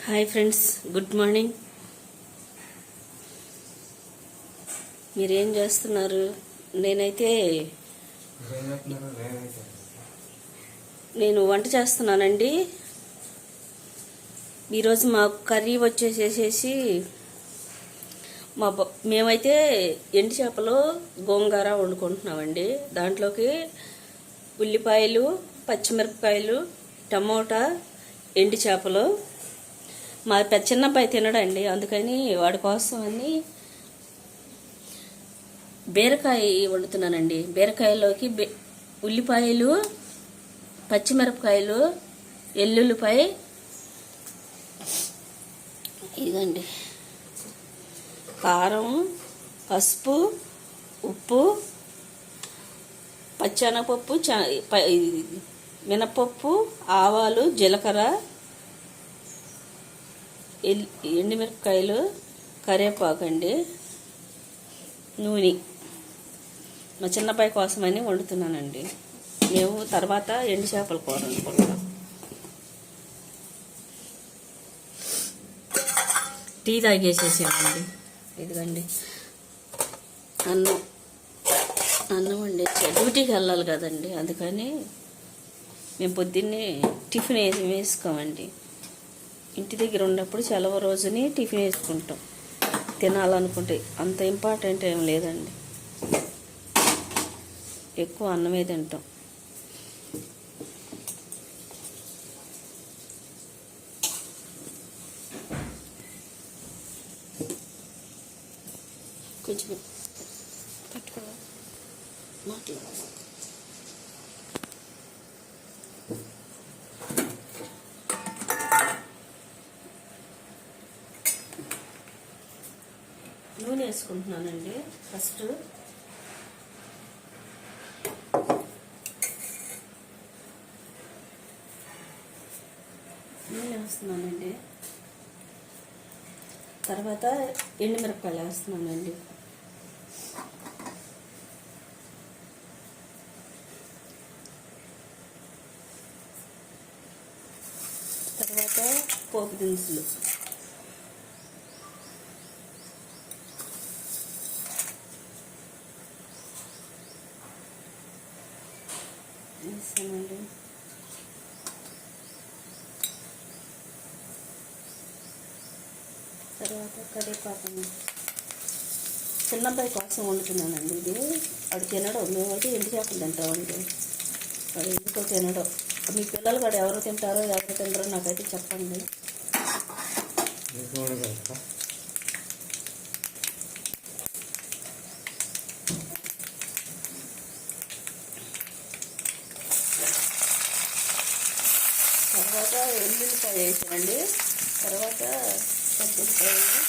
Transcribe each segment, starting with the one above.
Hi friends, good morning. మీరేం చేస్తున్నారు? నేను వంట చేస్తున్నానండి. ఈరోజు మా కర్రీ వచ్చేసేసి మేమైతే ఎండు చేపలు గోంగూర వండుకుంటున్నామండి. దాంట్లోకి ఉల్లిపాయలు, పచ్చిమిరపకాయలు, టమోటా, ఎండు చేపలు. మా చిన్నబ్బాయి తినడండి, అందుకని వాడి కోసం అని బీరకాయ వండుతున్నానండి. బీరకాయలోకి ఉల్లిపాయలు, పచ్చిమిరపకాయలు, ఎల్లుల్లిపాయ, ఇదండి కారం, పసుపు, ఉప్పు, పచ్చెనగపప్పు, మినపప్పు, ఆవాలు, జీలకర్ర, ఎండుమిరపకాయలు, కరివేపాకు అండి, నూనె. మా చిన్నబ్బాయి కోసమని వండుతున్నానండి. మేము తర్వాత ఎండు చేపల కూర వండుకుంటాం. టీ తాగేసేసామండి. ఇదిగండి అన్నం వండి డ్యూటీకి వెళ్ళాలి కదండి, అందుకని మేము పొద్దున్నే టిఫిన్ వేసుకోమండి. ఇంటి దగ్గర ఉన్నప్పుడు సెలవు రోజుని టిఫిన్ వేసుకుంటాం. తినాలనుకుంటే అంత ఇంపార్టెంట్ ఏం లేదండి, ఎక్కువ అన్నమే తింటాం. కొంచెం పట్టుకో మాట్లాడు. నూనె వేసుకుంటున్నానండి. ఫస్ట్ నూనె వేస్తున్నానండి. తర్వాత ఎండుమిరపకాయలు వేస్తున్నానండి. తర్వాత పోపు దినుసులు, వేస్తానండి. తర్వాత కరివేపాకు. చిన్నబ్బాయి కోసం వండుతున్నానండి ఇది. వాడు తినడం, మేమైతే ఎండు చేపలు తింటామండి, వాడు ఎందుకో తినడం. మీ పిల్లలు కూడా ఎవరు తింటారో ఎవరు తింటారో నాకైతే చెప్పండి. తర్వాత ఎల్లుల్లిపాయ వేసానండి. తర్వాత పచ్చిమిరపకాయలు,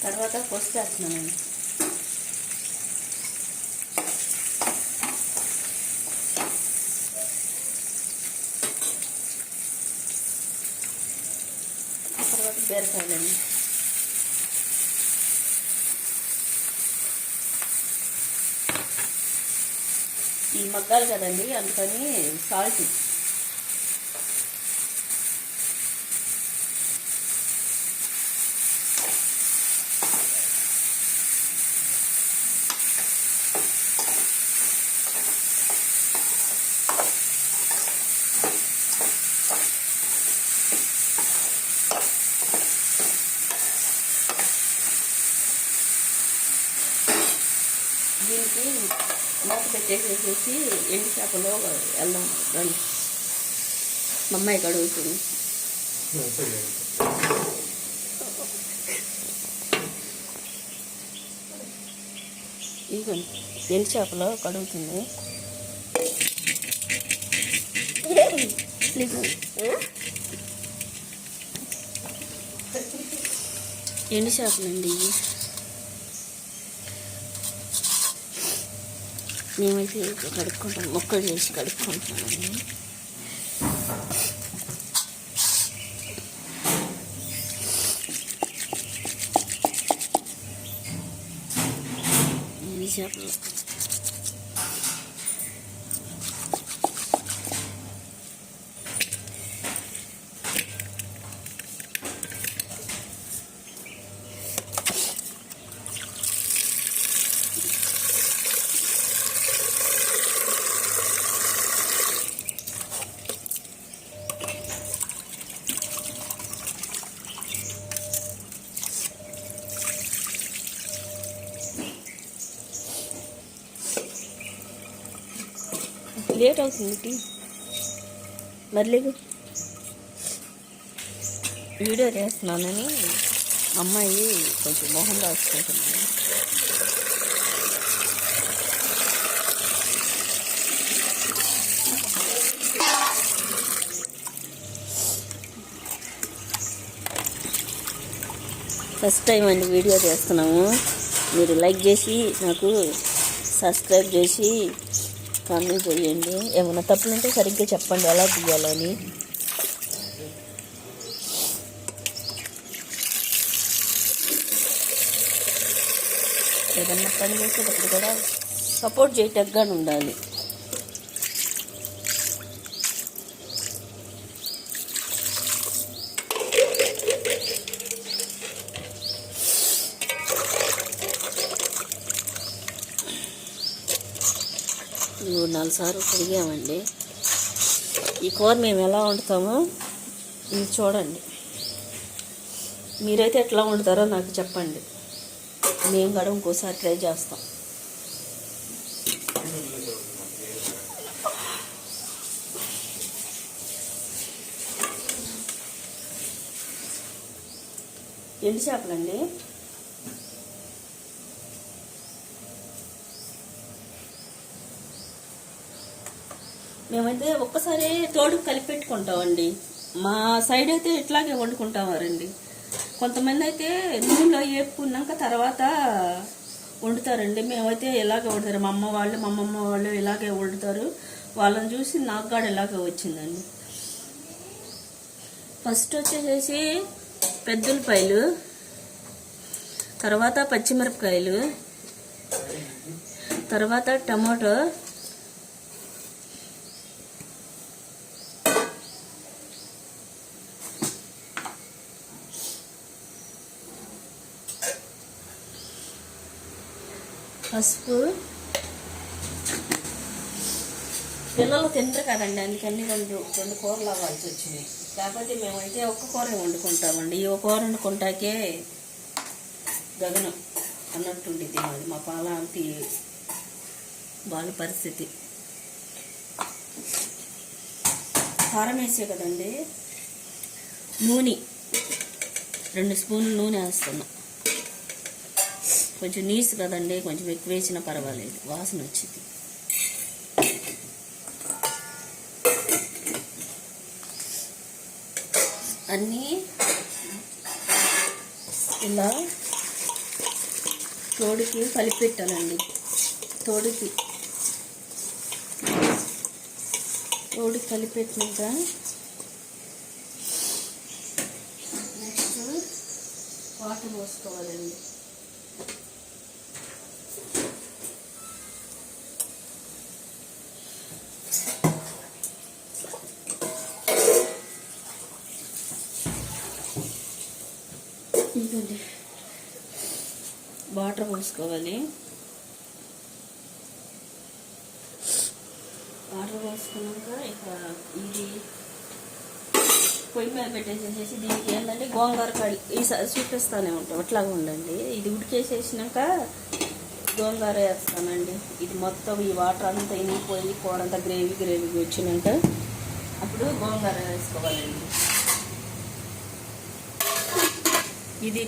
తర్వాత పసుపు వేస్తున్నానండి. తర్వాత బీరకాయలండి. ఈ మగ్గాలు కదండి, అందుకని సాల్ట్. దీనికి మూత పెట్టేసేసి ఎండు చేపలో వెళ్దాం రండి. మా అమ్మాయి కడుగుతుంది. ఇదిగోండి ఎండు చేపలో కడుగుతుంది. ఎండు చేపలండి. మేమైతే కడుక్కుంటాం, మొక్కలు చేసి కడుక్కుంటామండి. ఈ చేపలు లేట్ అవుతుంది మర్లేదు. వీడియో చేస్తున్నానని అమ్మాయి కొంచెం మొహం రాసుకుంటున్నాను. ఫస్ట్ టైం అండి వీడియో చేస్తున్నాము. మీరు లైక్ చేసి నాకు సబ్స్క్రైబ్ చేసి కామెంట్ చేయండి. ఏమైనా తప్పులుంటే సరిగ్గా చెప్పండి ఎలా తీయాలని. ఏదన్నా పని చేసేటప్పుడు కూడా సపోర్ట్ చేయటంగా ఉండాలి. ఇవి 4 సార్లు కడిగామండి. ఈ కూర మేము ఎలా వండుతామో ఇది చూడండి. మీరైతే ఎట్లా వండుతారో నాకు చెప్పండి. మేము కూడా ఇంకోసారి ట్రై చేస్తాం. ఎండు చేపలండి. మేమైతే ఒక్కసారి తోడు కలిపి పెట్టుకుంటామండి. మా సైడ్ అయితే ఇట్లాగే వండుకుంటామారండి. కొంతమంది అయితే నూనెలో వేపుకున్నాక తర్వాత వండుతారండి. మేమైతే ఇలాగే వండుతారు. మా అమ్మమ్మ వాళ్ళు ఇలాగే వండుతారు. వాళ్ళని చూసి నాకు కూడా ఇలాగే వచ్చిందండి. ఫస్ట్ వచ్చేసేసి పెద్దుల్లిపాయలు, తర్వాత పచ్చిమిరపకాయలు, తర్వాత టమాటో, పసుపు. పిల్లలు తింటారు కదండి, అందుకని రెండు కూరలు అవ్వాల్సి వచ్చింది. కాకపోతే మేమైతే ఒక్క కూర వండుకుంటామండి. ఈ ఒక కూర వండుకుంటాకే గగనం అన్నట్టుండిద్ది మాది. మా పాలాంటి వాళ్ళ పరిస్థితి. కారం వేసే కదండి. నూనె 2 స్పూన్లు నూనె వేస్తున్నా. కొంచెం నీసు కదండి, కొంచెం ఎక్కువ వేసినా పర్వాలేదు, వాసన వచ్చింది. అన్నీ ఇలా తోడుకి కలిపి పెట్టాలండి. తోడుకి కలిపెట్టినాక నెక్స్ట్ వాటర్ పోసుకోవాలండి. ఇదండి వాటర్ పోసుకోవాలి. వాటర్ పోసుకున్నాక ఇక ఇది పొయ్యి మీద పెట్టేసేసి దీనికి ఏంటంటే గోంగూర కడి ఈసారి చూపిస్తూనే ఉంటాం. అట్లాగా ఉండండి. ఇది ఉడికేసేసినాక గోంగూర వేస్తానండి. ఇది మొత్తం ఈ వాటర్ అంతా ఇనిగిపోయి కూర అంతా గ్రేవీ వచ్చినాక అప్పుడు గోంగూర వేసుకోవాలండి. ఇది